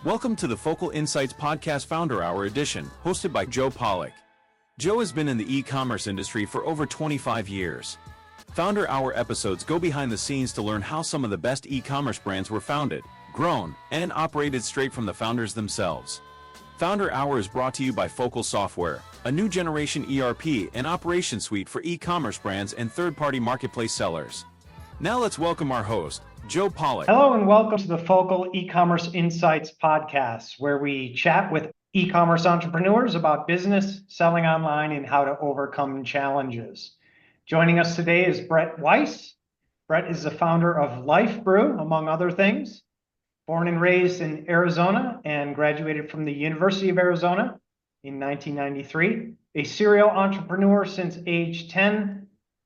Welcome to the Focal Insights Podcast Founder Hour edition, hosted by Joe Pollock. Joe has been in the e-commerce industry for over 25 years. Founder Hour episodes go behind the scenes to learn how some of the best e-commerce brands were founded, grown, and operated straight from the founders themselves. Founder Hour is brought to you by Focal Software, a new generation ERP and operation suite for e-commerce brands and third-party marketplace sellers. Now let's welcome our host, Joe Pollock. Hello and welcome to the Focal E-commerce Insights podcast, where we chat with e-commerce entrepreneurs about business, selling online, and how to overcome challenges. Joining us today is Brett Weiss. Brett is the founder of Lyfe Brew, among other things. Born and raised in Arizona and graduated from the University of Arizona in 1993. A serial entrepreneur since age 10.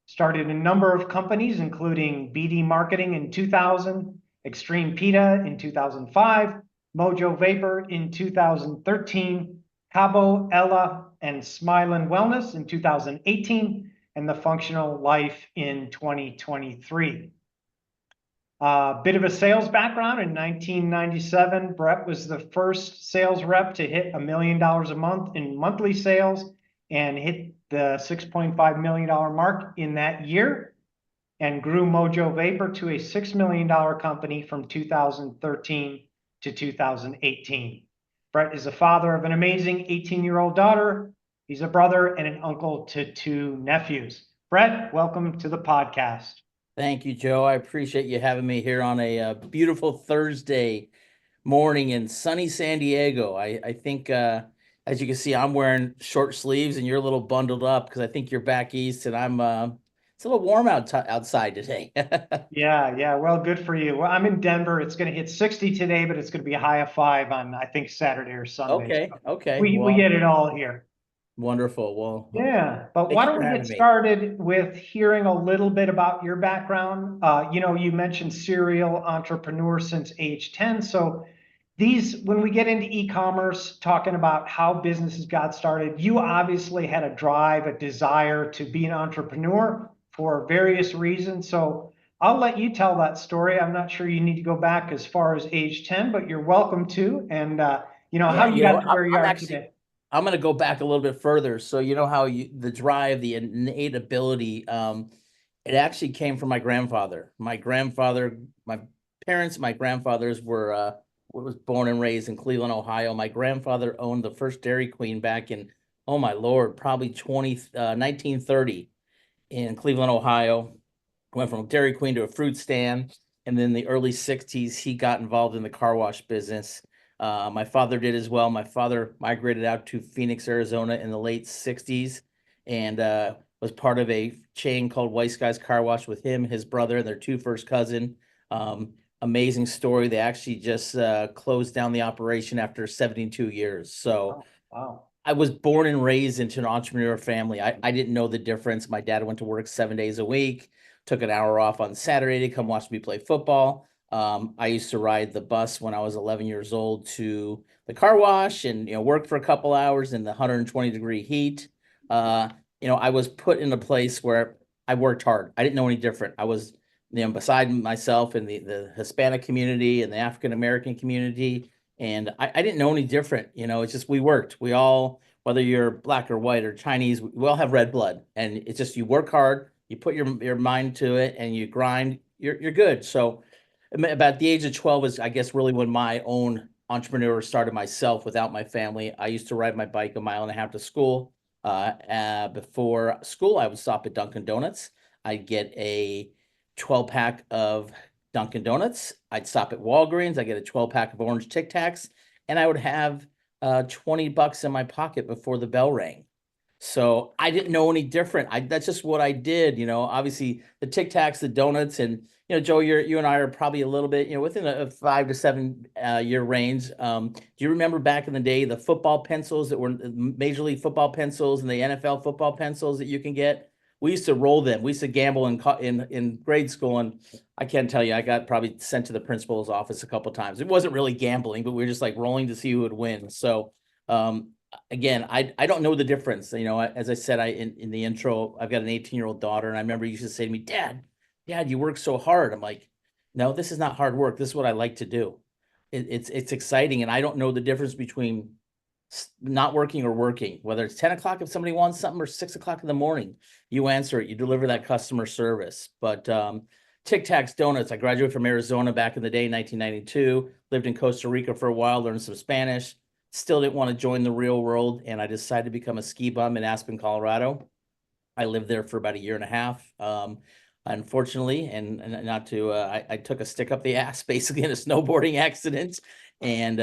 Started a number of companies, including BD Marketing in 2000, Extreme PETA in 2005, Mojo Vapor in 2013, Cabo, Ella, and Smilin' Wellness in 2018, and The Functional Life in 2023. Bit of a sales background. In 1997, Brett was the first sales rep to hit $1 million a month in monthly sales and hit the $6.5 million mark in that year, and grew Mojo Vapor to a $6 million company from 2013 to 2018. Brett is the father of an amazing 18-year-old daughter. He's a brother and an uncle to 2 nephews. Brett, welcome to the podcast. Thank you, Joe. I appreciate you having me here on a beautiful Thursday morning in sunny San Diego. I think, as you can see, I'm wearing short sleeves and you're a little bundled up because I think you're back east and I'm it's a little warm outside today. Yeah. Well, good for you. Well, I'm in Denver. It's going to hit 60 today, but it's going to be a high of 5 on, I think, Saturday or Sunday. Okay. We get it all here. Wonderful. Well, yeah, but why don't we get started with hearing a little bit about your background? You mentioned serial entrepreneur since age 10. So when we get into e-commerce, talking about how businesses got started, you obviously had a drive, a desire to be an entrepreneur for various reasons. So I'll let you tell that story. I'm not sure you need to go back as far as age 10, but you're welcome to. And how you got to where you are today. I'm going to go back a little bit further. So you know how the drive, the innate ability, it actually came from my grandfather. My grandfathers was born and raised in Cleveland, Ohio. My grandfather owned the first Dairy Queen back in, oh my Lord, probably 1930 in Cleveland, Ohio. Went from Dairy Queen to a fruit stand. And then in the early 60s, he got involved in the car wash business. My father did as well. My father migrated out to Phoenix, Arizona in the late 60s and was part of a chain called Weiss Car Wash with him, his brother, and their 2 first cousin. Amazing story. They actually just closed down the operation after 72 years. So wow. I was born and raised into an entrepreneur family. I didn't know the difference. My dad went to work 7 days a week, took an hour off on Saturday to come watch me play football. I used to ride the bus when I was 11 years old to the car wash and, work for a couple hours in the 120-degree heat. I was put in a place where I worked hard. I didn't know any different. I was, beside myself in the Hispanic community and the African-American community. And I didn't know any different. It's just we worked. We all, whether you're black or white or Chinese, we all have red blood. And it's just you work hard, you put your mind to it and you grind, you're good. So about the age of 12 is, I guess, really when my own entrepreneur started myself without my family. I used to ride my bike 1.5 miles to school. Before school, I would stop at Dunkin' Donuts. I'd get a 12-pack of Dunkin' Donuts. I'd stop at Walgreens. I'd get a 12-pack of orange Tic Tacs, and I would have $20 in my pocket before the bell rang. So I didn't know any different. That's just what I did. Obviously the Tic Tacs, the donuts, and Joe, you and I are probably a little bit, within a 5 to 7 year range. Do you remember back in the day the football pencils that were Major League Football pencils and the NFL football pencils that you can get? We used to roll them. We used to gamble in grade school, and I can't tell you, I got probably sent to the principal's office a couple of times. It wasn't really gambling, but we were just like rolling to see who would win. So again, I don't know the difference. As I said, in the intro, I've got an 18-year-old daughter, and I remember you used to say to me, Dad, you work so hard. I'm like, no, this is not hard work. This is what I like to do. it's exciting, and I don't know the difference between not working or working, whether it's 10 o'clock if somebody wants something or 6 o'clock in the morning, you answer it, you deliver that customer service. But Tic Tacs Donuts, I graduated from Arizona back in the day, 1992, lived in Costa Rica for a while, learned some Spanish, still didn't want to join the real world, and I decided to become a ski bum in Aspen, Colorado. I lived there for about a year and a half. Unfortunately, and not to, I took a stick up the ass basically in a snowboarding accident, and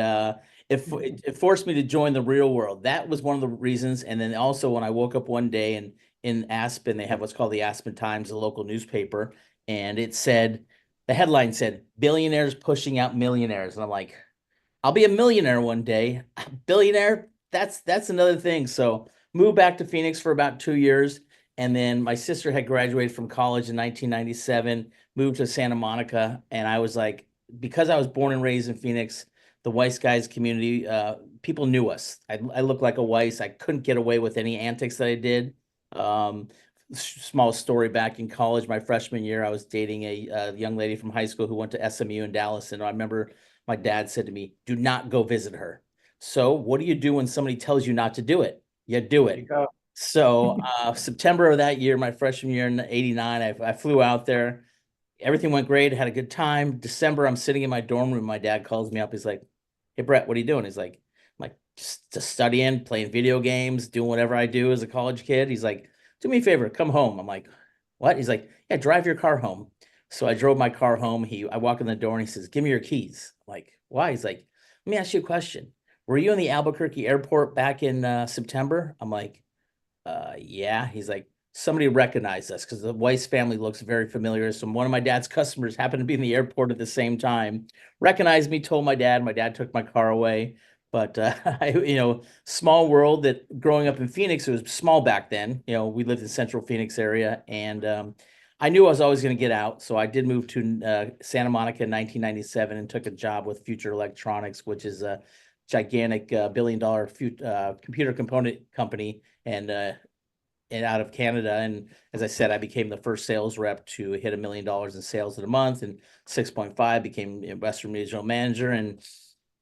it forced me to join the real world. That was one of the reasons. And then also when I woke up one day and in Aspen, they have what's called the Aspen Times, the local newspaper, and it said, the headline said, "Billionaires pushing out millionaires," and I'm like, I'll be a millionaire one day. Billionaire, that's another thing. So moved back to Phoenix for about 2 years. And then my sister had graduated from college in 1997, moved to Santa Monica. And I was like, because I was born and raised in Phoenix, the Weiss guys community, people knew us. I looked like a Weiss. I couldn't get away with any antics that I did. Small story, back in college, my freshman year, I was dating a young lady from high school who went to SMU in Dallas. And I remember my dad said to me, "Do not go visit her." So what do you do when somebody tells you not to do it? You do it. So September of that year, my freshman year in '89, I flew out there. Everything went great. Had a good time. December, I'm sitting in my dorm room. My dad calls me up. He's like, "Hey, Brett, what are you doing?" He's like, "I'm like, just studying, playing video games, doing whatever I do as a college kid." He's like, "Do me a favor, come home." I'm like, "What?" He's like, "Yeah, drive your car home." So I drove my car home. I walk in the door and he says, "Give me your keys." I'm like, "Why?" He's like, "Let me ask you a question. Were you in the Albuquerque airport back in September?" I'm like, yeah. He's like, "Somebody recognized us because the Weiss family looks very familiar." So one of my dad's customers happened to be in the airport at the same time, recognized me, told my dad. My dad took my car away. But small world. That growing up in Phoenix, it was small back then. We lived in Central Phoenix area, and I knew I was always going to get out. So I did move to Santa Monica in 1997 and took a job with Future Electronics, which is a gigantic billion-dollar computer component company, and out of Canada. And as I said, I became the first sales rep to hit $1 million in sales in a month, and 6.5 became Western Regional Manager. And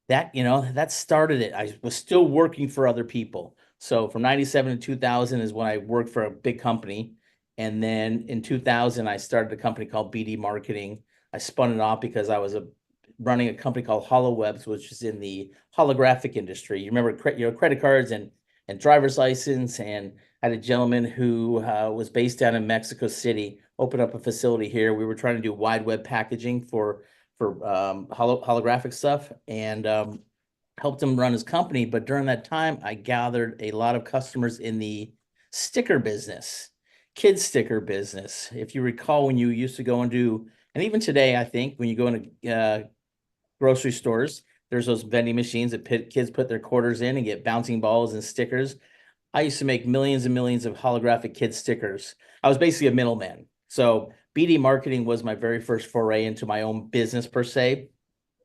that started it. I was still working for other people. So from 97 to 2000 is when I worked for a big company. And then in 2000, I started a company called BD Marketing. I spun it off because I was running a company called HoloWebs, which is in the holographic industry. You remember, credit cards and driver's license. And I had a gentleman who was based down in Mexico City, opened up a facility here. We were trying to do wide web packaging for holographic stuff, and helped him run his company. But during that time, I gathered a lot of customers in the sticker business, kid sticker business. If you recall, when you used to go and do, and even today, I think when you go into grocery stores, there's those vending machines that kids put their quarters in and get bouncing balls and stickers. I used to make millions and millions of holographic kid stickers. I was basically a middleman. So BD Marketing was my very first foray into my own business per se,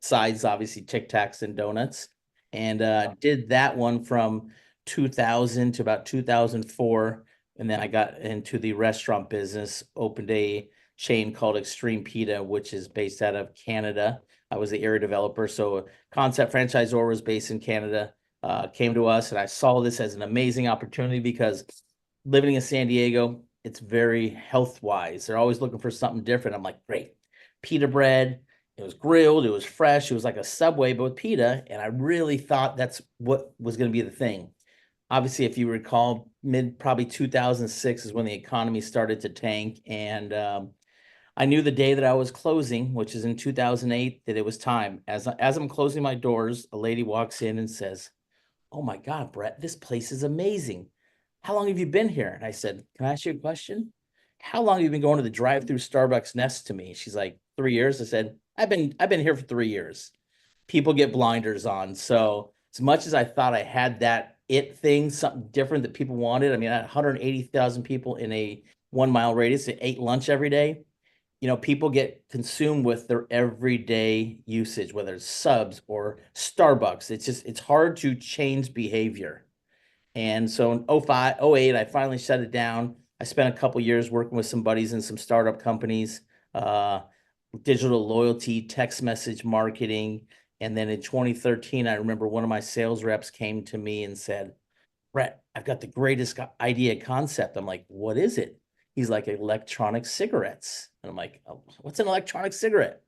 besides obviously Tic Tacs and donuts. And did that one from 2000 to about 2004. And then I got into the restaurant business, opened a chain called Extreme Pita, which is based out of Canada. I was the area developer. So concept franchisor was based in Canada, came to us, and I saw this as an amazing opportunity because living in San Diego, it's very health wise. They're always looking for something different. I'm like, great. Pita bread. It was grilled. It was fresh. It was like a Subway, but with pita. And I really thought that's what was going to be the thing. Obviously, if you recall, probably 2006 is when the economy started to tank. And I knew the day that I was closing, which is in 2008, that it was time. As I'm closing my doors, a lady walks in and says, "Oh my God, Brett, this place is amazing. How long have you been here?" And I said, "Can I ask you a question? How long have you been going to the drive-through Starbucks next to me?" She's like, "3 years." I said, I've been here for 3 years. People get blinders on. So as much as I thought I had that it thing, something different that people wanted, I mean, I had 180,000 people in a 1 mile radius that ate lunch every day. People get consumed with their everyday usage, whether it's subs or Starbucks. It's hard to change behavior. And so in 05, 08, I finally shut it down. I spent a couple years working with some buddies in some startup companies, digital loyalty, text message marketing, And then in 2013, I remember one of my sales reps came to me and said, Brett, I've got the greatest idea concept. I'm like, what is it? He's like, electronic cigarettes. And I'm like, oh, what's an electronic cigarette?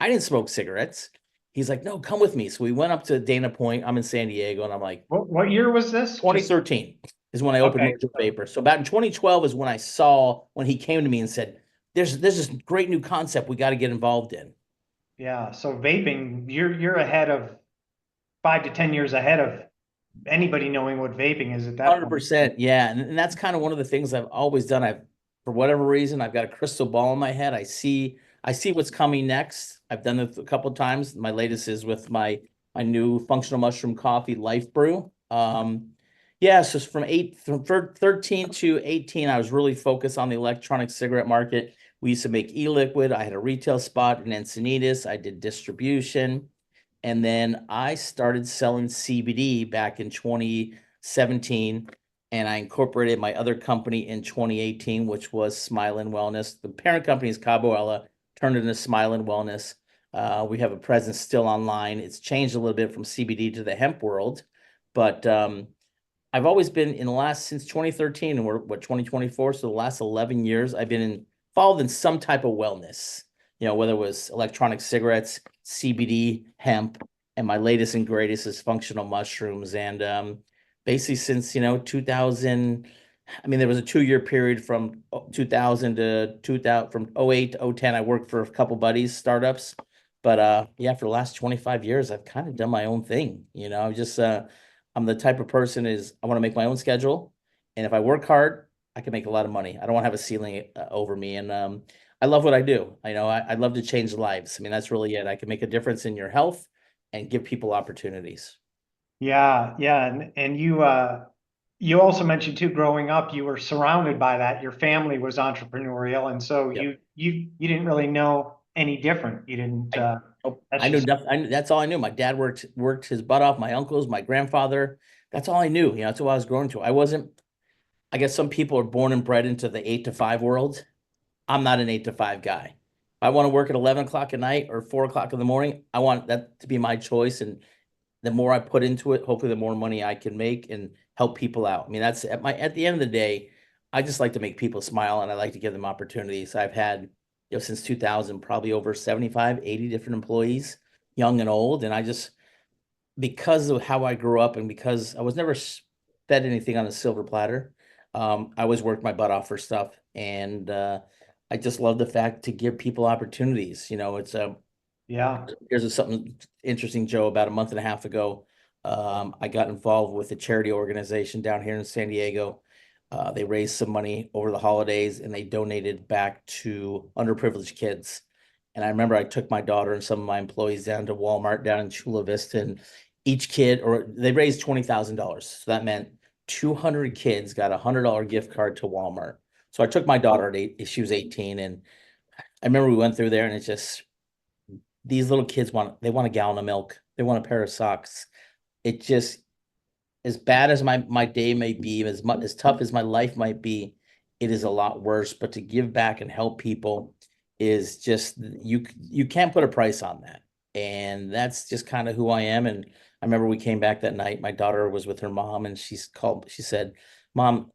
I didn't smoke cigarettes. He's like, no, come with me. So we went up to Dana Point. I'm in San Diego. And I'm like, What year was this? 2013 is when I opened Okay. Mojo Vapor. So about in 2012 is when I saw, when he came to me and said, there's this great new concept we got to get involved in. Yeah. So vaping, you're ahead of 5 to 10 years ahead of anybody knowing what vaping is at that point. 100%. Yeah. And that's kind of one of the things I've always done. For whatever reason, I've got a crystal ball in my head. I see what's coming next. I've done it a couple of times. My latest is with my new functional mushroom coffee, Lyfe Brew. Yeah, so from 13 to 18, I was really focused on the electronic cigarette market. We used to make e-liquid. I had a retail spot in Encinitas. I did distribution. And then I started selling CBD back in 2017. And I incorporated my other company in 2018, which was Smile and Wellness. The parent company is Cabo Ella, turned it into Smile and Wellness. We have a presence still online. It's changed a little bit from CBD to the hemp world, but I've always been since 2013, and we're 2024. So the last 11 years, I've been involved in some type of wellness, whether it was electronic cigarettes, CBD, hemp, and my latest and greatest is functional mushrooms. And basically since, 2000, I mean, there was a 2-year period from 2000 to 2000, from 08 to 010, I worked for a couple buddies, startups. But yeah, for the last 25 years, I've kind of done my own thing. I'm the type of person I want to make my own schedule. And if I work hard, I can make a lot of money. I don't want to have a ceiling over me. And I love what I do. I love to change lives. I mean, that's really it. I can make a difference in your health and give people opportunities. Yeah, yeah, and you also mentioned too, growing up, you were surrounded by that. Your family was entrepreneurial, and so Yep. you didn't really know any different. You didn't. That's I knew just nothing. That's all I knew. My dad worked his butt off. My uncles, my grandfather. That's all I knew. That's what I was growing to. I guess some people are born and bred into the 8 to 5 world. I'm not an 8 to 5 guy. I want to work at 11 o'clock at night or 4 o'clock in the morning. I want that to be my choice. And the more I put into it, hopefully the more money I can make and help people out. I mean, that's at the end of the day, I just like to make people smile and I like to give them opportunities. I've had, since 2000, probably over 75, 80 different employees, young and old. And because of how I grew up and because I was never fed anything on a silver platter, I always worked my butt off for stuff. And I just love the fact to give people opportunities. yeah, Here's something interesting, Joe. About a month and a half ago, I got involved with a charity organization down here in San Diego. They raised some money over the holidays and they donated back to underprivileged kids. And I remember I took my daughter and some of my employees down to Walmart down in Chula Vista, and they raised $20,000. So that meant 200 kids got a $100 gift card to Walmart. So I took my daughter she was 18, and I remember we went through there, and it's just these little kids want a gallon of milk, they want a pair of socks. It just, as bad as my day may be, as tough as my life might be, it is a lot worse. But to give back and help people is just you can't put a price on that. And that's just kind of who I am. And I remember we came back that night. My daughter was with her mom, and she said, "Mom,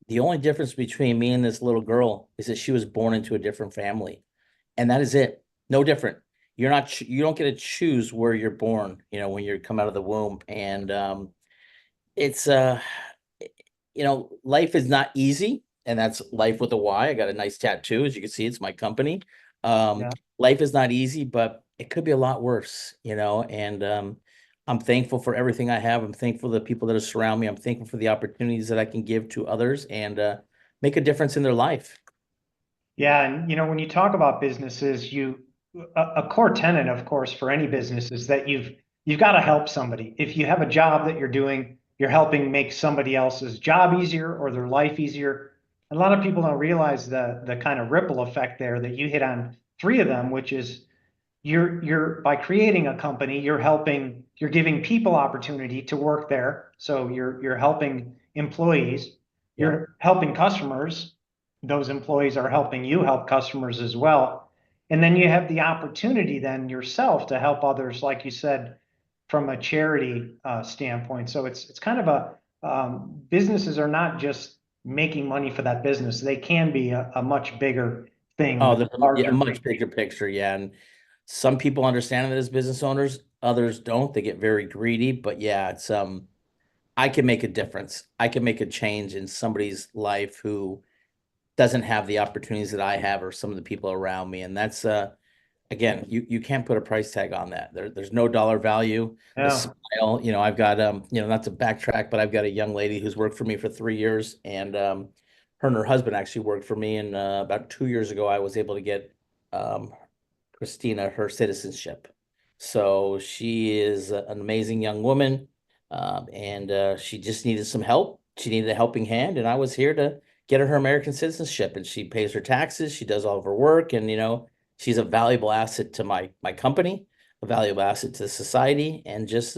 the only difference between me and this little girl is that she was born into a different family, and that is it. No different. You don't get to choose where you're born, when you come out of the womb." And it's life is not easy, and that's life with a Y. I got a nice tattoo, as you can see, it's my company. yeah, Life is not easy, but it could be a lot worse, and I'm thankful for everything I have. I'm thankful for the people that are surround me. I'm thankful for the opportunities that I can give to others and make a difference in their life. yeah. And when you talk about businesses, a core tenet, of course, for any business is that you've got to help somebody. If you have a job that you're doing, you're helping make somebody else's job easier or their life easier. A lot of people don't realize the kind of ripple effect there that you hit on three of them, which is you're by creating a company, you're giving people opportunity to work there. So you're helping employees, Yep. you're helping customers. Those employees are helping you help customers as well. And then you have the opportunity then yourself to help others, like you said, from a charity standpoint. So it's kind of businesses are not just making money for that business. They can be a much bigger thing Oh, with there's a larger. much bigger picture, yeah. And some people understand it as business owners, others don't. They get very greedy, but yeah, it's I can make a difference. I can make a change in somebody's life who doesn't have the opportunities that I have or some of the people around me. And that's again, you can't put a price tag on that. There's no dollar value. The Yeah. smile, I've got not to backtrack, but I've got a young lady who's worked for me for 3 years, and her and her husband actually worked for me. And about 2 years ago, I was able to get um, Christina her citizenship. So she is an amazing young woman, and she just needed some help. She needed a helping hand, and I was here to get her American citizenship. And she pays her taxes, she does all of her work, and she's a valuable asset to my company, a valuable asset to society, and just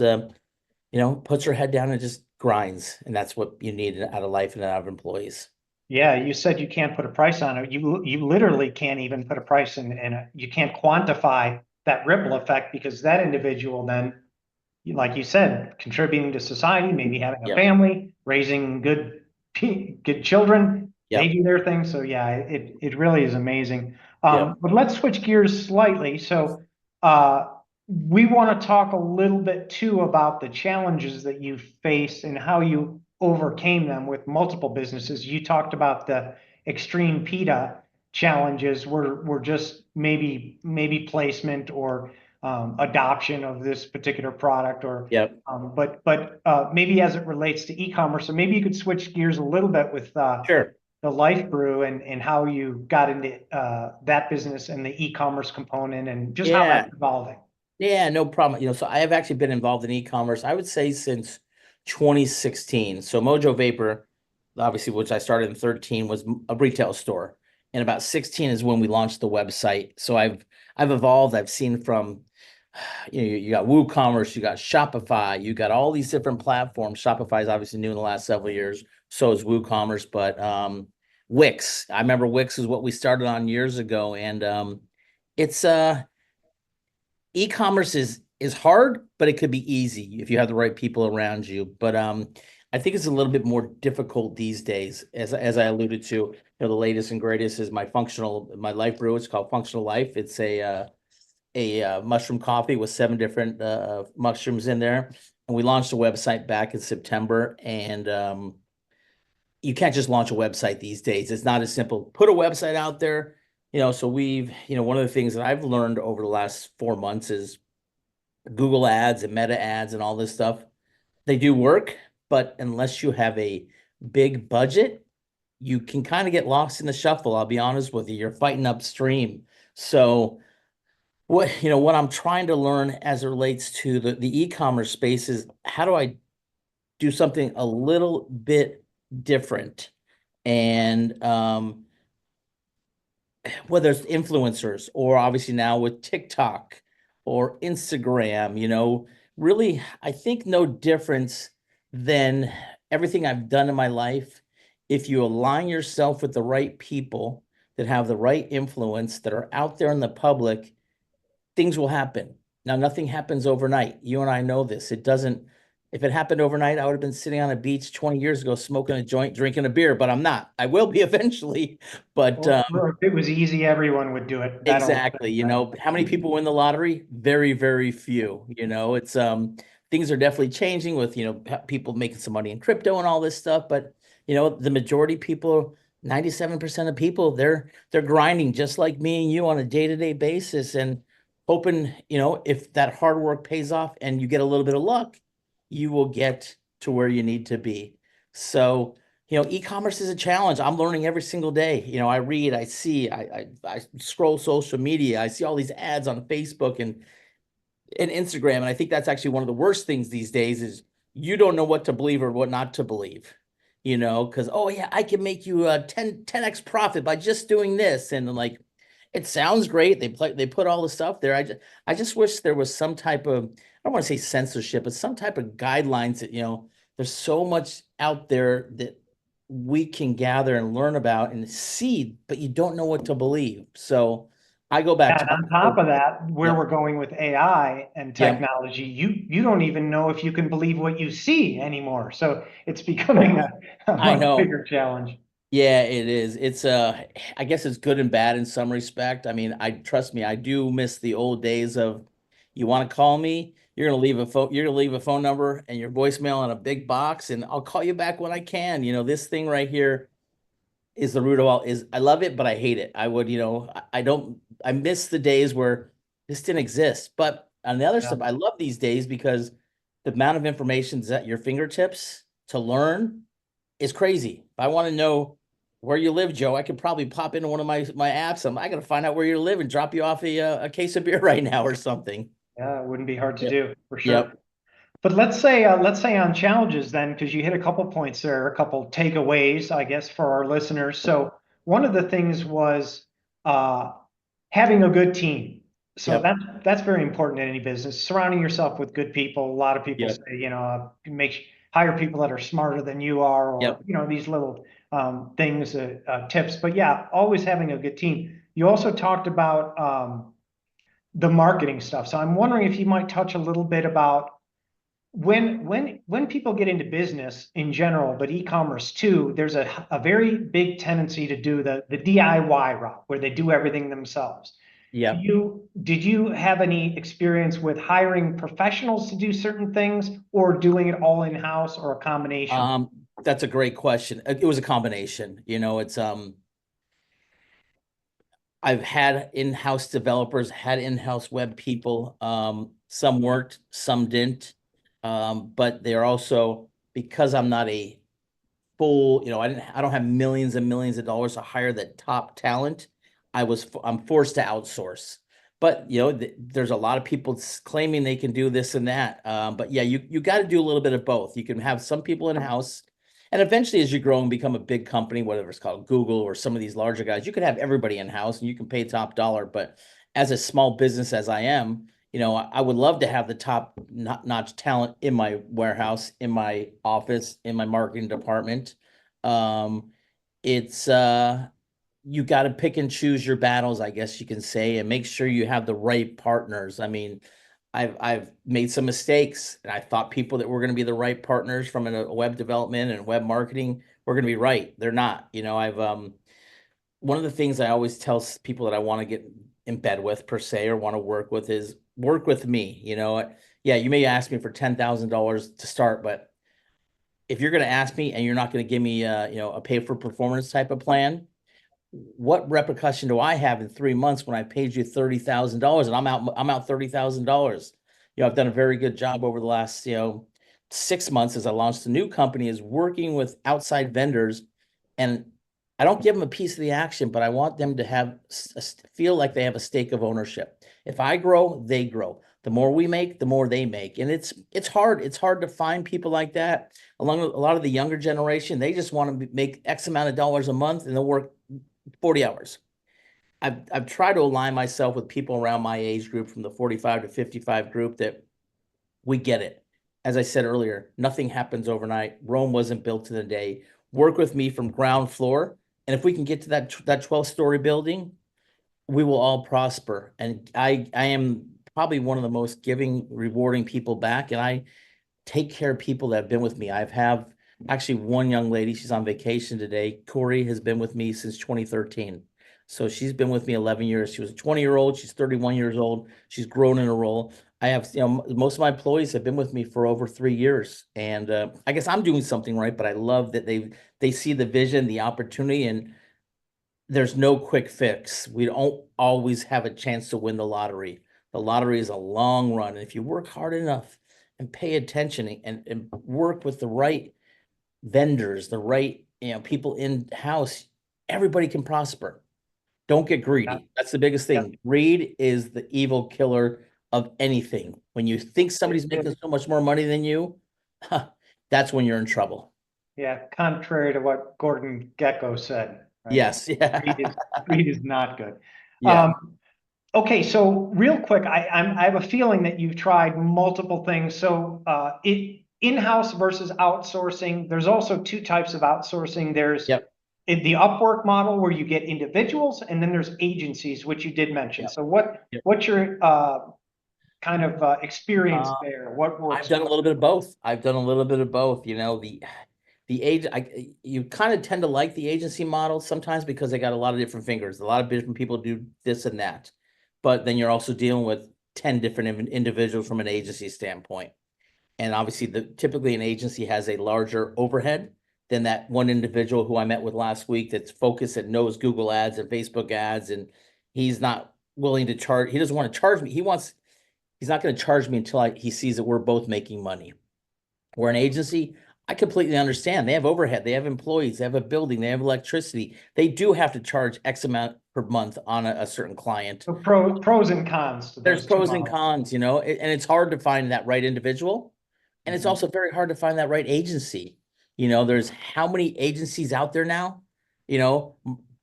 puts her head down and just grinds. And that's what you need out of life and out of employees. Yeah, you said you can't put a price on it. You literally can't even put a price in it. You can't quantify that ripple effect because that individual then, like you said, contributing to society, maybe having a Yep. family, raising good children, they Yep. do their thing. So yeah, it really is amazing. Yep. But let's switch gears slightly. So uh, we want to talk a little bit too about the challenges that you face and how you overcame them with multiple businesses. You talked about the extreme PETA challenges were just maybe placement or adoption of this particular product or Yep. but maybe as it relates to e-commerce. So maybe you could switch gears a little bit with Sure. the Lyfe Brew and how you got into that business and the e-commerce component and just how Yeah. that's evolving. Yeah, no problem. So I have actually been involved in e-commerce, I would say since 2016. So Mojo Vapor, obviously, which I started in 13, was a retail store. And about 16 is when we launched the website. So I've evolved. I've seen from, you got WooCommerce, you got Shopify, you got all these different platforms. Shopify is obviously new in the last several years. So is WooCommerce, but Wix. I remember Wix is what we started on years ago. And it's e-commerce is hard, but it could be easy if you have the right people around you. But I think it's a little bit more difficult these days. As I alluded to, the latest and greatest is my Lyfe Brew. It's called Functional Life. It's a mushroom coffee with 7 different mushrooms in there. And we launched a website back in September. And you can't just launch a website these days. It's not as simple. Put a website out there. So one of the things that I've learned over the last 4 months is Google ads and meta ads and all this stuff. They do work, but unless you have a big budget, you can kind of get lost in the shuffle. I'll be honest with you. You're fighting upstream. So what I'm trying to learn as it relates to the e-commerce space is how do I do something a little bit different? And whether it's influencers or obviously now with TikTok or Instagram, really, I think no difference than everything I've done in my life. If you align yourself with the right people that have the right influence that are out there in the public, things will happen. Now, nothing happens overnight. You and I know this. It doesn't, if it happened overnight, I would have been sitting on a beach 20 years ago, smoking a joint, drinking a beer, but I'm not. I will be eventually. But Or if it was easy, everyone would do it. That old exactly. saying, right? How many people win the lottery? Very, very few. It's things are definitely changing with, people making some money in crypto and all this stuff, but the majority people, 97% of people, they're grinding just like me and you on a day-to-day basis and hoping, if that hard work pays off and you get a little bit of luck, you will get to where you need to be. So e-commerce is a challenge. I'm learning every single day. I read, I see, I scroll social media. I see all these ads on Facebook and Instagram. And I think that's actually one of the worst things these days is you don't know what to believe or what not to believe, because, oh yeah, I can make you a 10x profit by just doing this. And like, it sounds great. They put all the stuff there. I just wish there was some type of, I don't want to say censorship, but some type of guidelines that, there's so much out there that we can gather and learn about and see, but you don't know what to believe. So I go back And to my on top of that, where Yep. we're going with AI and Yep. technology, you don't even know if you can believe what you see anymore. So it's becoming a I much know. bigger challenge. Yeah, it is. It's I guess it's good and bad in some respect. I mean, trust me, I do miss the old days of you want to call me, you're gonna leave a phone number and your voicemail on a big box, and I'll call you back when I can. This thing right here is the root of all is I love it, but I hate it. I would, I don't I miss the days where this didn't exist. But on the other Yeah. stuff, I love these days because the amount of information is at your fingertips to learn is crazy. If I want to know where you live, Joe, I could probably pop into one of my apps. I got to find out where you live and drop you off a case of beer right now or something. Yeah, it wouldn't be hard to Yep. do for sure. Yep. But let's say on challenges then, because you hit a couple points there, a couple takeaways, I guess, for our listeners. So one of the things was uh, having a good team. So Yep. that's very important in any business. Surrounding yourself with good people. A lot of people Yep. say, hire people that are smarter than you are, or Yep. these little things, tips. But yeah, always having a good team. You also talked about the marketing stuff. So I'm wondering if you might touch a little bit about when people get into business in general, but e-commerce too, there's a very big tendency to do the DIY route where they do everything themselves. Yep. Did you have any experience with hiring professionals to do certain things or doing it all in-house or a combination? That's a great question. It was a combination. It's I've had in-house developers, had in-house web people. Some worked, some didn't. But they're also because I'm not a full, I don't have millions and millions of dollars to hire the top talent. I'm forced to outsource. But there's a lot of people claiming they can do this and that. But yeah, you got to do a little bit of both. You can have some people in house, and eventually, as you grow and become a big company, whatever it's called, Google or some of these larger guys, you can have everybody in house and you can pay top dollar. But as a small business as I am, I would love to have the top notch talent in my warehouse, in my office, in my marketing department. Um, it's you got to pick and choose your battles, I guess you can say, and make sure you have the right partners. I mean, I've made some mistakes, and I thought people that were going to be the right partners from a web development and web marketing were going to be right. They're not. I've one of the things I always tell people that I want to get in bed with per se or want to work with is work with me. Yeah, you may ask me for $10,000 to start, but if you're going to ask me and you're not going to give me a pay for performance type of plan, what repercussion do I have in 3 months when I paid you $30,000 and I'm out $30,000? I've done a very good job over the last 6 months as I launched a new company is working with outside vendors, and I don't give them a piece of the action, but I want them to feel like they have a stake of ownership. If I grow, they grow. The more we make, the more they make, and it's hard. It's hard to find people like that. Along with a lot of the younger generation, they just want to make X amount of dollars a month and they'll work 40 hours. I've tried to align myself with people around my age group from the 45 to 55 group that we get it. As I said earlier, nothing happens overnight. Rome wasn't built in a day. Work with me from ground floor. And if we can get to that 12-story building, we will all prosper. And I am probably one of the most giving, rewarding people back. And I take care of people that have been with me. Have actually one young lady, she's on vacation today. Corey has been with me since 2013. So she's been with me 11 years. She was a 20-year-old. She's 31 years old. She's grown in a role. I have, most of my employees have been with me for over 3 years. And I guess I'm doing something right, but I love that they see the vision, the opportunity, and there's no quick fix. We don't always have a chance to win the lottery. The lottery is a long run. And if you work hard enough and pay attention and work with the right vendors, the right people in house, everybody can prosper. Don't get Yeah, greedy. That's the biggest yeah, thing. Greed is the evil killer of anything. When you think somebody's making so much more money than you, that's when you're in trouble. yeah. Contrary to what Gordon Gekko said, right? Yes. Yeah. Greed is greed is not good. Yeah. Um, Okay, so real quick, I have a feeling that you've tried multiple things. So in-house versus outsourcing. There's also two types of outsourcing. There's Yep. the Upwork model where you get individuals, and then there's agencies, which you did mention. Yep. So Yep. what's your kind of experience there? What works? I've done a little bit of both. I've done a little bit of both. You know, you kind of tend to like the agency model sometimes because they got a lot of different fingers. A lot of different people do this and that, but then you're also dealing with 10 different individuals from an agency standpoint. And obviously, typically an agency has a larger overhead than that one individual who I met with last week that's focused and knows Google ads and Facebook ads, and he's not willing to charge. He doesn't want to charge me. He's not going to charge me until he sees that we're both making money. Where an agency, I completely understand. They have overhead, they have employees, they have a building, they have electricity. They do have to charge X amount per month on a certain client. So pros and cons to There's those two pros and models. cons, and it's hard to find that right individual. And it's Mhm. also very hard to find that right agency. There's how many agencies out there now?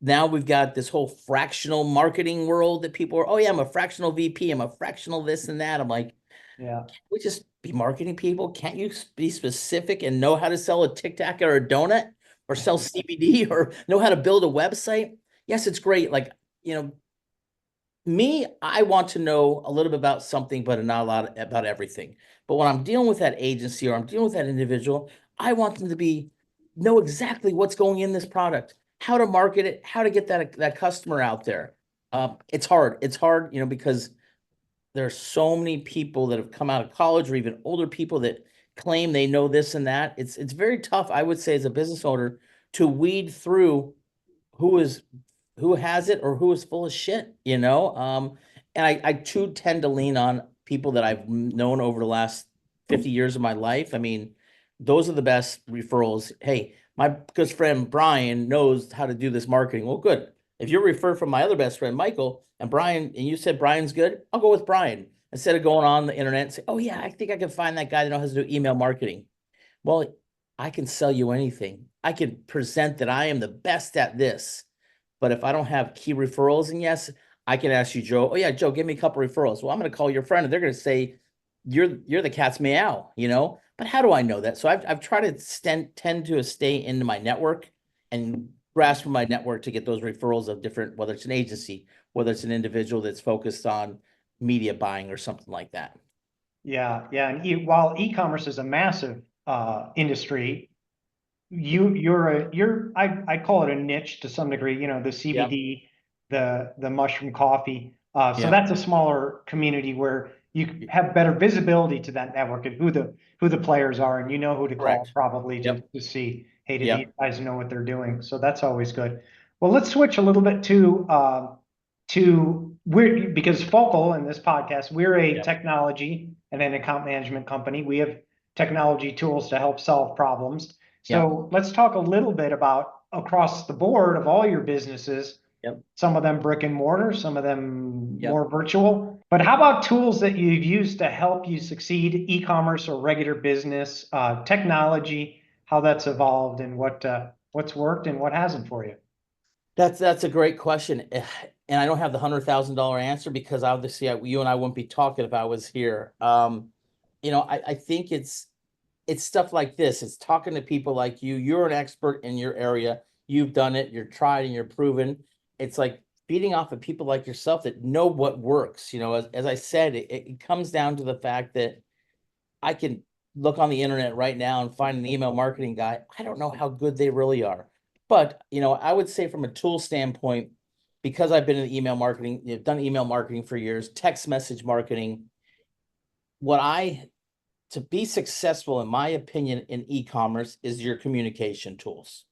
Now we've got this whole fractional marketing world that people are, oh yeah, I'm a fractional VP, I'm a fractional this and that. I'm like, Yeah. we just be marketing people? Can't you be specific and know how to sell a Tic Tac or a donut or sell CBD or know how to build a website? Yes, it's great. Like, me, I want to know a little bit about something, but not a lot about everything. But when I'm dealing with that agency or I'm dealing with that individual, I want them to know exactly what's going in this product, how to market it, how to get that customer out there. It's hard. It's hard, because there's so many people that have come out of college or even older people that claim they know this and that. It's very tough, I would say, as a business owner to weed through who has it or who is full of shit, and I too tend to lean on people that I've known over the last 50 years of my life. I mean, those are the best referrals. Hey, my good friend Brian knows how to do this marketing. Well, good. If you're referred from my other best friend Michael and Brian, and you said Brian's good, I'll go with Brian instead of going on the internet and say, oh yeah, I think I can find that guy that knows how to do email marketing. Well, I can sell you anything. I can present that I am the best at this. But if I don't have key referrals, and yes, I can ask you, Joe, oh yeah, Joe, give me a couple referrals. Well, I'm going to call your friend and they're going to say, you're the cat's meow, But how do I know that? So I've tried to tend to stay into my network and grasp from my network to get those referrals of different, whether it's an agency, whether it's an individual that's focused on media buying or something like that. Yeah. While e-commerce is a massive industry, I call it a niche to some degree, the CBD, the mushroom coffee. So that's a smaller community where you have better visibility to that network and who the players are, and who to call Correct. probably to see, hey, do these Yep. guys know what they're doing? So that's always good. Well, let's switch a little bit because Focal in this podcast, we're a technology and an account management company. We have technology tools to help solve problems. So let's talk a little bit about across the board of all your businesses, some of them brick and mortar, some of them more virtual. But how about tools that you've used to help you succeed, e-commerce or regular business, technology, how that's evolved and what's worked and what hasn't for you? That's a great question. And I don't have the $100,000 answer because obviously you and I wouldn't be talking if I was here. I think it's stuff like this. It's talking to people like you. You're an expert in your area. You've done it. You're tried and you're proven. It's like feeding off of people like yourself that know what works. As I said, it comes down to the fact that I can look on the internet right now and find an email marketing guy. I don't know how good they really are. But, I would say from a tool standpoint, because I've been in email marketing, done email marketing for years, text message marketing, to be successful, in my opinion, in e-commerce is your communication tools.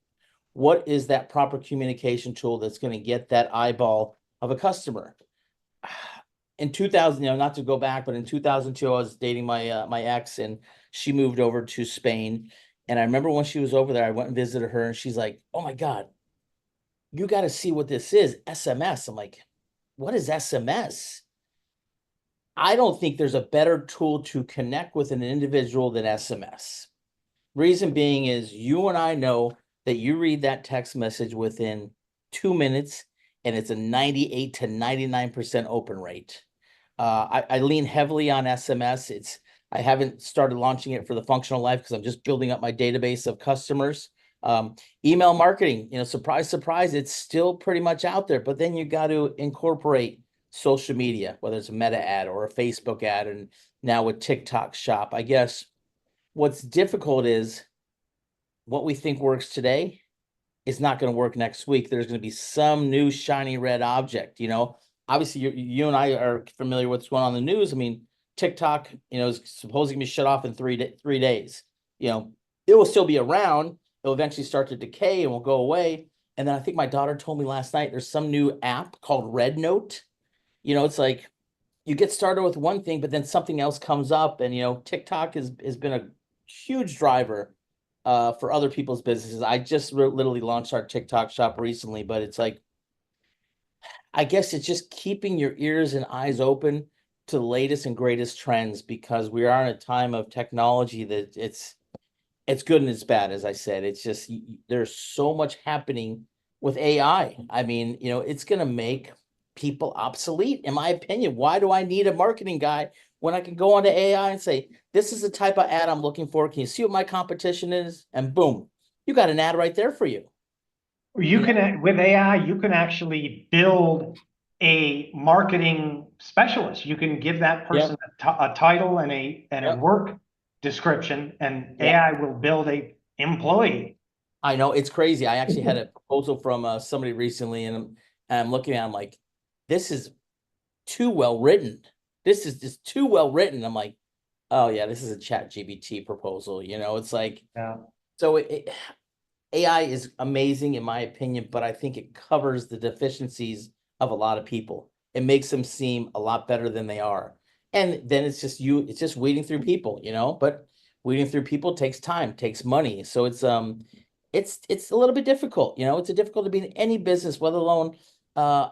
What is that proper communication tool that's going to get that eyeball of a customer? In 2000, not to go back, but in 2002, I was dating my ex, and she moved over to Spain. And I remember when she was over there, I went and visited her, and she's like, "Oh my God, you got to see what this is, SMS." I'm like, "What is SMS?" I don't think there's a better tool to connect with an individual than SMS. Reason being is you and I know that you read that text message within 2 minutes, and it's a 98 to 99% open rate. I lean heavily on SMS. I haven't started launching it for the functional life because I'm just building up my database of customers. Email marketing, surprise, surprise, it's still pretty much out there, but then you got to incorporate social media, whether it's a Meta ad or a Facebook ad, and now with TikTok Shop. I guess what's difficult is what we think works today is not going to work next week. There's going to be some new shiny red object. Obviously you and I are familiar with what's going on in the news. I mean, TikTok, is supposedly going to be shut off in 3 days. It will still be around. It'll eventually start to decay and will go away. And then I think my daughter told me last night there's some new app called Red Note. It's like you get started with one thing, but then something else comes up. And TikTok has been a huge driver for other people's businesses. I just literally launched our TikTok shop recently, but it's like, I guess it's just keeping your ears and eyes open to the latest and greatest trends, because we are in a time of technology that it's good and it's bad. As I said, it's just, there's so much happening with AI. I mean, it's going to make people obsolete, in my opinion. Why do I need a marketing guy when I can go onto AI and say, this is the type of ad I'm looking for? Can you see what my competition is? And boom, you got an ad right there for you. You can, with AI, you can actually build a marketing specialist. You can give that person a title and a work description, and AI will build a employee. I know, it's crazy. I actually had a proposal from somebody recently, and I'm looking at it, I'm like, this is too well written. This is just too well written. I'm like, oh yeah, this is a ChatGPT proposal. It's like, so AI is amazing in my opinion, but I think it covers the deficiencies of a lot of people. It makes them seem a lot better than they are. And then it's just weeding through people, but weeding through people takes time, takes money. So it's a little bit difficult, it's difficult to be in any business, let alone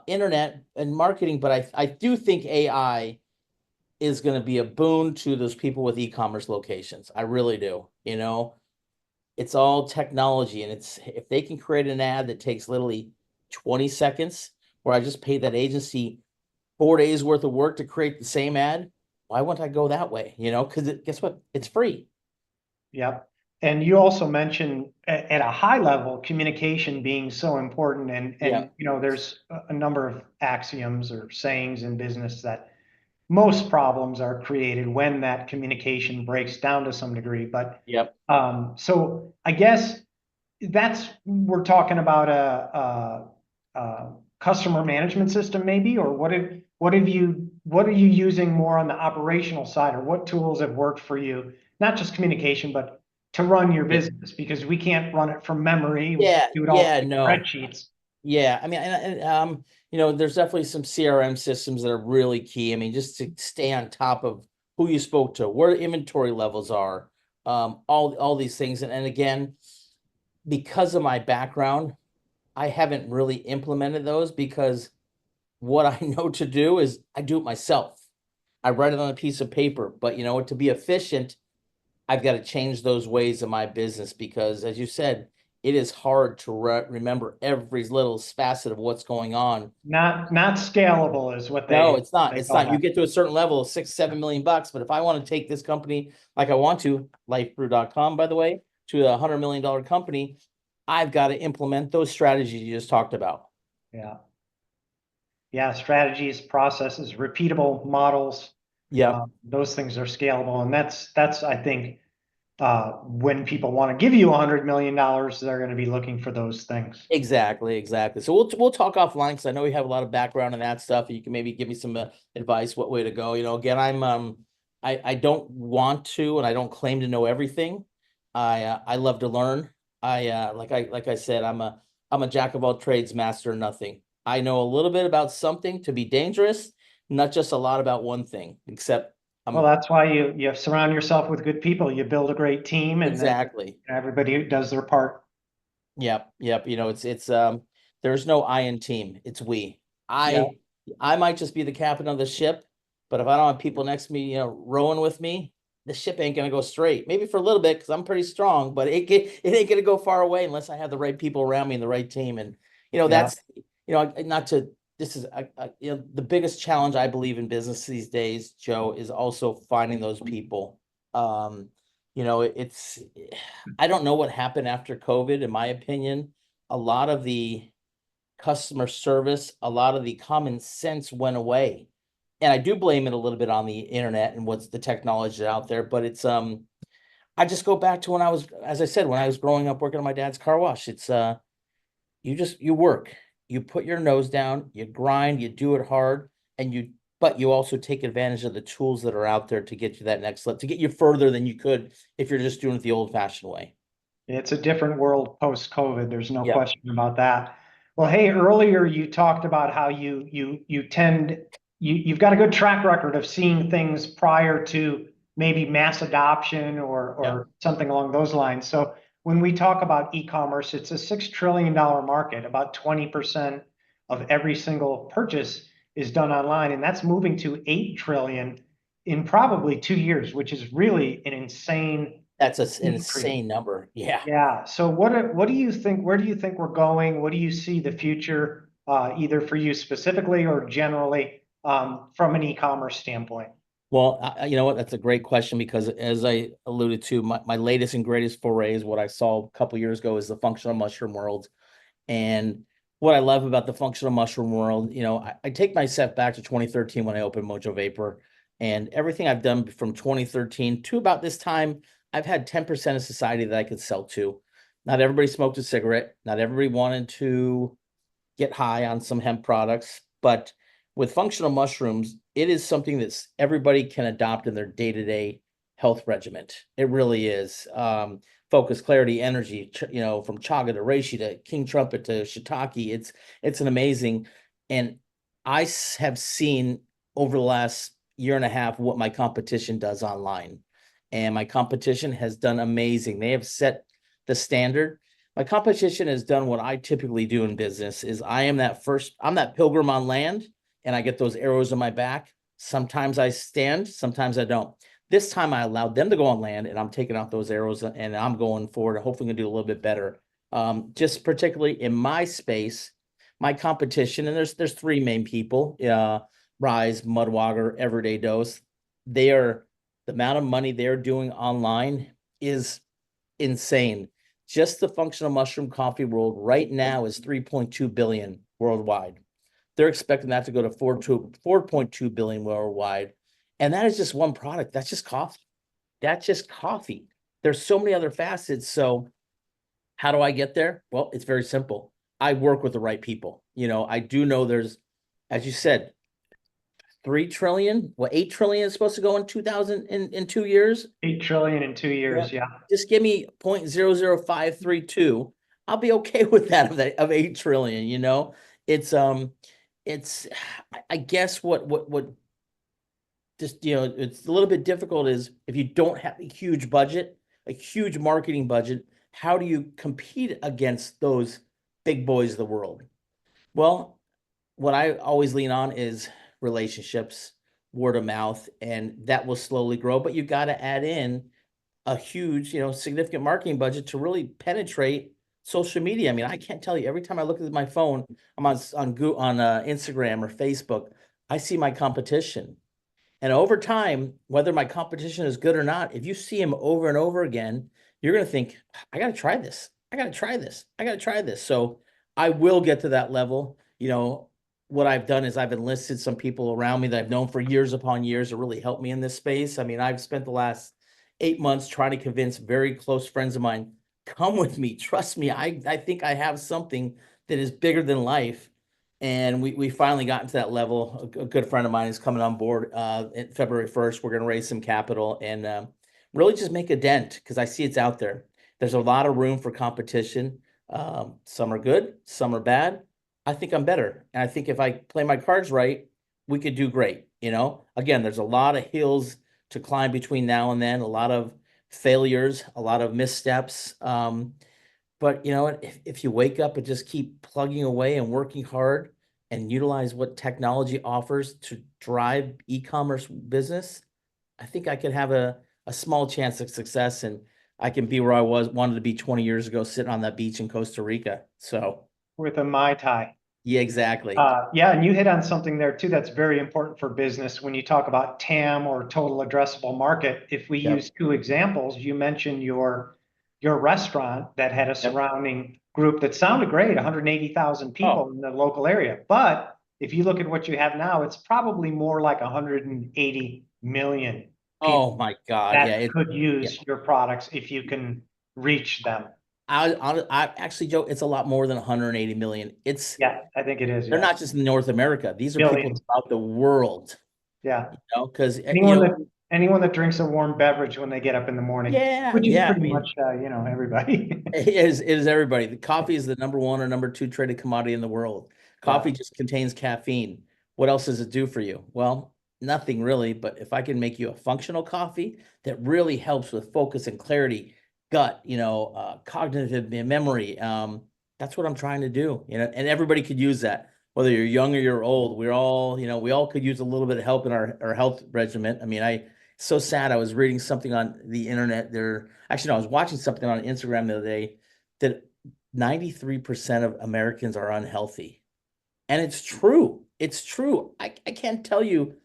internet and marketing. But I do think AI is going to be a boon to those people with e-commerce locations. I really do. It's all technology, and if they can create an ad that takes literally 20 seconds, where I just paid that agency 4 days worth of work to create the same ad, why wouldn't I go that way? Because guess what? It's free. Yep. And you also mentioned at a high level, communication being so important. And there's a number of axioms or sayings in business that most problems are created when that communication breaks down to some degree. But so I guess we're talking about a customer management system, maybe, or what are you using more on the operational side, or what tools have worked for you, not just communication, but to run your business, because we can't run it from memory. We do it all spreadsheets. Yeah, I mean, there's definitely some CRM systems that are really key. I mean, just to stay on top of who you spoke to, where inventory levels are, all these things. And again, because of my background, I haven't really implemented those, because what I know to do is I do it myself. I write it on a piece of paper, but to be efficient, I've got to change those ways of my business, because as you said, it is hard to remember every little facet of what's going on. Not scalable is what they. No, it's not. It's not. You get to a certain level of $6-7 million, but if I want to take this company like I want to, lifebrew.com, by the way, to a $100 million company, I've got to implement those strategies you just talked about. Yeah, strategies, processes, repeatable models. Those things are scalable, and that's I think when people want to give you $100 million, they're going to be looking for those things. Exactly. So we'll talk offline, because I know we have a lot of background in that stuff. You can maybe give me some advice, what way to go. Again, I don't want to, and I don't claim to know everything. I love to learn. Like I said, I'm a jack of all trades, master of nothing. I know a little bit about something to be dangerous, not just a lot about one thing, except well, that's why you surround yourself with good people. You build a great team, and exactly everybody does their part. Yep. It's there's no I in team. It's we. I might just be the captain of the ship, but if I don't have people next to me, rowing with me, the ship ain't gonna go straight. Maybe for a little bit, because I'm pretty strong, but it ain't gonna go far away unless I have the right people around me and the right team. And that's not to. This is the biggest challenge I believe in business these days, Joe, is also finding those people. I don't know what happened after COVID, in my opinion. A lot of the customer service, a lot of the common sense went away. And I do blame it a little bit on the internet and what's the technology out there, but I just go back to when I was, as I said, when I was growing up working on my dad's car wash. You work, you put your nose down, you grind, you do it hard, but you also take advantage of the tools that are out there to get you that next level, to get you further than you could if you're just doing it the old fashioned way. It's a different world post-COVID. There's no Yeah. question about that. Well, hey, earlier you talked about how you've got a good track record of seeing things prior to maybe mass adoption or Yeah. something along those lines. So when we talk about e-commerce, it's a $6 trillion market. About 20% of every single purchase is done online, and that's moving to 8 trillion in probably 2 years, which is really an insane That's an increase. insane number. Yeah. Yeah. So what do you think? Where do you think we're going? What do you see the future, either for you specifically or generally, from an e-commerce standpoint? Well, you know what? That's a great question because as I alluded to, my latest and greatest foray is what I saw a couple years ago is the functional mushroom world. And what I love about the functional mushroom world, I take myself back to 2013 when I opened Mojo Vapor, and everything I've done from 2013 to about this time, I've had 10% of society that I could sell to. Not everybody smoked a cigarette. Not everybody wanted to get high on some hemp products, but with functional mushrooms, it is something that everybody can adopt in their day-to-day health regimen. It really is. Focus, clarity, energy, from chaga to reishi to king trumpet to shiitake. It's an amazing, and I have seen over the last year and a half what my competition does online, and my competition has done amazing. They have set the standard. My competition has done what I typically do in business is I'm that pilgrim on land, and I get those arrows in my back. Sometimes I stand, sometimes I don't. This time I allowed them to go on land, and I'm taking out those arrows and I'm going forward, hopefully going to do a little bit better. Just particularly in my space, my competition, and there's three main people, Rise, Mudwogger, Everyday Dose. The amount of money they're doing online is insane. Just the functional mushroom coffee world right now is 3.2 billion worldwide. They're expecting that to go to 4.2 billion worldwide. And that is just one product. That's just coffee. That's just coffee. There's so many other facets. So how do I get there? Well, it's very simple. I work with the right people. I do know there's, as you said, 3 trillion, 8 trillion is supposed to go in 2000 in 2 years. 8 trillion in 2 years. Yeah. Just give me 0.00532. I'll be okay with that of 8 trillion. It's I guess what just it's a little bit difficult is if you don't have a huge budget, a huge marketing budget, how do you compete against those big boys of the world? Well, what I always lean on is relationships, word of mouth, and that will slowly grow, but you got to add in a huge, significant marketing budget to really penetrate social media. I mean, I can't tell you, every time I look at my phone, I'm on Instagram or Facebook, I see my competition. And over time, whether my competition is good or not, if you see him over and over again, you're going to think, I got to try this. I got to try this. I got to try this. So I will get to that level. What I've done is I've enlisted some people around me that I've known for years upon years to really help me in this space. I mean, I've spent the last 8 months trying to convince very close friends of mine, come with me, trust me. I think I have something that is bigger than life. And we finally got to that level. A good friend of mine is coming on board in February 1st. We're going to raise some capital and really just make a dent because I see it's out there. There's a lot of room for competition. Some are good, some are bad. I think I'm better. And I think if I play my cards right, we could do great. Again, there's a lot of hills to climb between now and then, a lot of failures, a lot of missteps. But if you wake up and just keep plugging away and working hard and utilize what technology offers to drive e-commerce business, I think I could have a small chance of success, and I can be where I wanted to be 20 years ago, sitting on that beach in Costa Rica. So With a Mai Tai. Yeah, exactly. Yeah, and you hit on something there too that's very important for business when you talk about TAM or total addressable market. If we Yep. use two examples, you mentioned your restaurant that had a Yep. surrounding group that sounded great, 180,000 people Oh, in the local area. But if you look at what you have now, it's probably more like 180 million people oh my God. Yeah. that could Yeah. use your products if you can reach them. I actually, Joe, it's a lot more than 180 million. Yeah, I think it is. They're Yes, not just in North America. These are people billions. throughout the world, Yeah. because, Anyone that drinks a warm beverage when they get up in the morning, yeah, which is yeah. I pretty mean, much everybody. it is everybody. The coffee is the number one or number two traded commodity in the world. Yeah. Coffee just contains caffeine. What else does it do for you? Well, nothing really, but if I can make you a functional coffee that really helps with focus and clarity, gut, cognitive memory, that's what I'm trying to do, and everybody could use that. Whether you're young or you're old, we all could use a little bit of help in our health regimen. I mean, so sad. I was reading something on the internet there. Actually, no, I was watching something on Instagram the other day that 93% of Americans are unhealthy. And it's true. It's true. I can't tell you,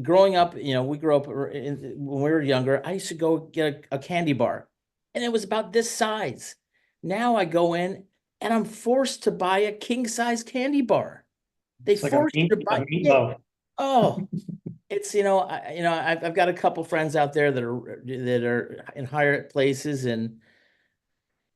growing up, we grew up when we were younger. I used to go get a candy bar, and it was about this size. Now I go in and I'm forced to buy a king size candy bar. They It's like a force you to a buy, yeah. meatloaf. Oh, it's I've got a couple friends out there that are in higher places, and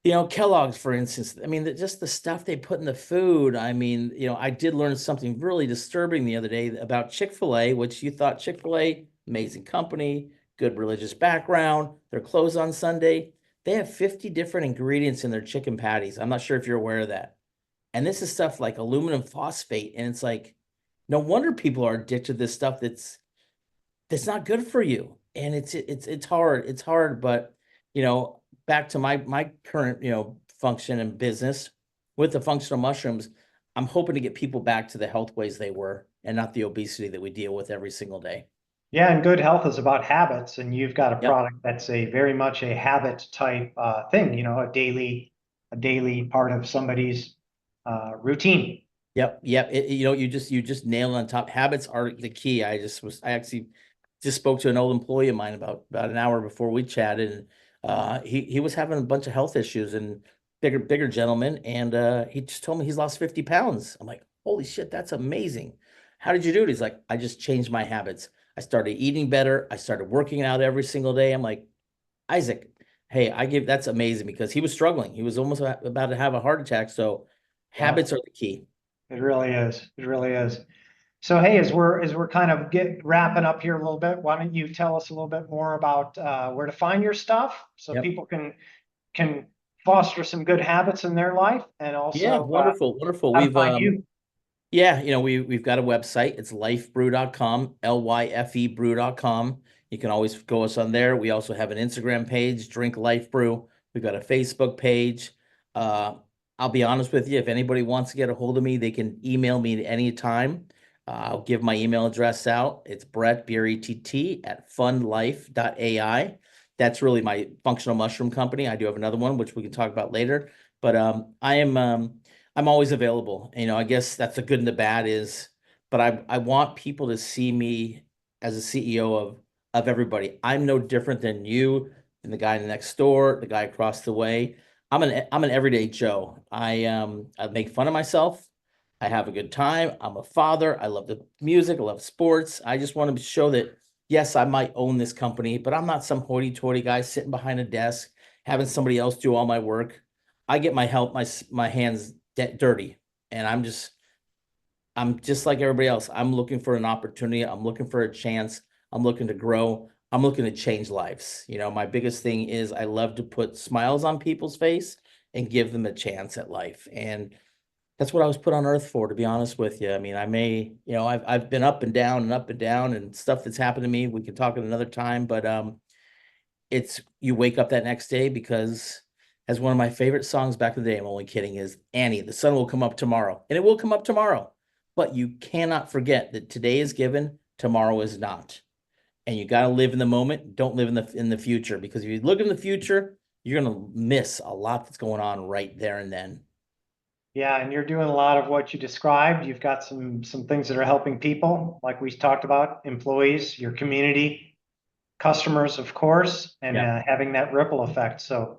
Kellogg's, for instance. I mean, just the stuff they put in the food. I mean, I did learn something really disturbing the other day about Chick-fil-A, which you thought Chick-fil-A, amazing company, good religious background, they're closed on Sunday. They have 50 different ingredients in their chicken patties. I'm not sure if you're aware of that. And this is stuff like aluminum phosphate, and it's like, no wonder people are addicted to this stuff that's not good for you. And it's hard. It's hard, but back to my current, function and business with the functional mushrooms, I'm hoping to get people back to the health ways they were and not the obesity that we deal with every single day. Yeah, and good health is about habits, and you've got a Yep. product that's a very much a habit type thing. A daily part of somebody's routine. Yep. Yep. You just nailed it on top. Habits are the key. I actually just spoke to an old employee of mine about an hour before we chatted, and he was having a bunch of health issues, and bigger gentleman, and he just told me he's lost 50 pounds. I'm like, holy shit, that's amazing. How did you do it? He's like, I just changed my habits. I started eating better. I started working out every single day. I'm like, Isaac, hey, that's amazing, because he was struggling. He was almost about to have a heart attack. So Yeah, habits are the key. it really is. It really is. So hey, as we're kind of wrapping up here a little bit, why don't you tell us a little bit more about where to find your stuff so Yep. people can foster some good habits in their life and Yeah, also wonderful, wonderful. how to We've find you. Yeah, we've got a website. It's lifebrew.com, LYFE brew.com. You can always go us on there. We also have an Instagram page, Drink Life Brew. We've got a Facebook page. Uh, I'll be honest with you, if anybody wants to get a hold of me, they can email me at any time. I'll give my email address out. It's Brett, BRETT, at fundlife.ai. That's really my functional mushroom company. I do have another one, which we can talk about later. But I'm always available. I guess that's the good and the bad but I want people to see me as a CEO of everybody. I'm no different than you, than the guy next door, the guy across the way. I'm an everyday Joe. I make fun of myself. I have a good time. I'm a father. I love the music. I love sports. I just want to show that, yes, I might own this company, but I'm not some hoity-toity guy sitting behind a desk having somebody else do all my work. I get my hands dirty, and I'm just like everybody else. I'm looking for an opportunity. I'm looking for a chance. I'm looking to grow. I'm looking to change lives. My biggest thing is I love to put smiles on people's face and give them a chance at life. And that's what I was put on earth for, to be honest with you. I mean, I've been up and down and stuff that's happened to me. We can talk at another time, but it's you wake up that next day, because as one of my favorite songs back in the day, I'm only kidding, is Annie, the sun will come up tomorrow. And it will come up tomorrow. But you cannot forget that today is given, tomorrow is not. And you got to live in the moment. Don't live in the future, because if you look in the future, you're going to miss a lot that's going on right there and then. Yeah, and you're doing a lot of what you described. You've got some things that are helping people, like we talked about, employees, your community, customers, of course, and Yeah. having that ripple effect. So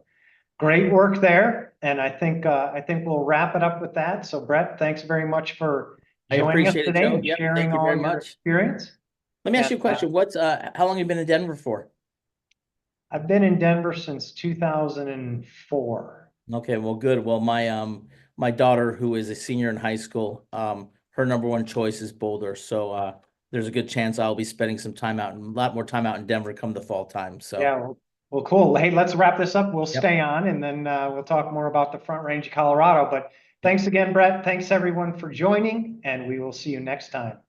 great work there. And I think we'll wrap it up with that. So Brett, thanks very much for I joining us appreciate it, today Joe. and Yep. sharing Thank you all very your much. experience. Let me ask And you a question. How long have you been in Denver for? I've been in Denver since 2004. Okay, well, good. Well, my daughter, who is a senior in high school, her number one choice is Boulder. So there's a good chance I'll be spending some time out and a lot more time out in Denver come the fall time. So Yeah, well, cool. Hey, let's wrap this up. We'll Yep. stay on and then we'll talk more about the Front Range of Colorado. But thanks again, Brett. Thanks everyone for joining, and we will see you next time.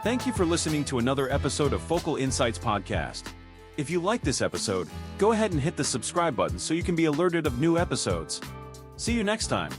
Thank you for listening to another episode of Focal Insights Podcast. If you like this episode, go ahead and hit the subscribe button so you can be alerted of new episodes. See you next time.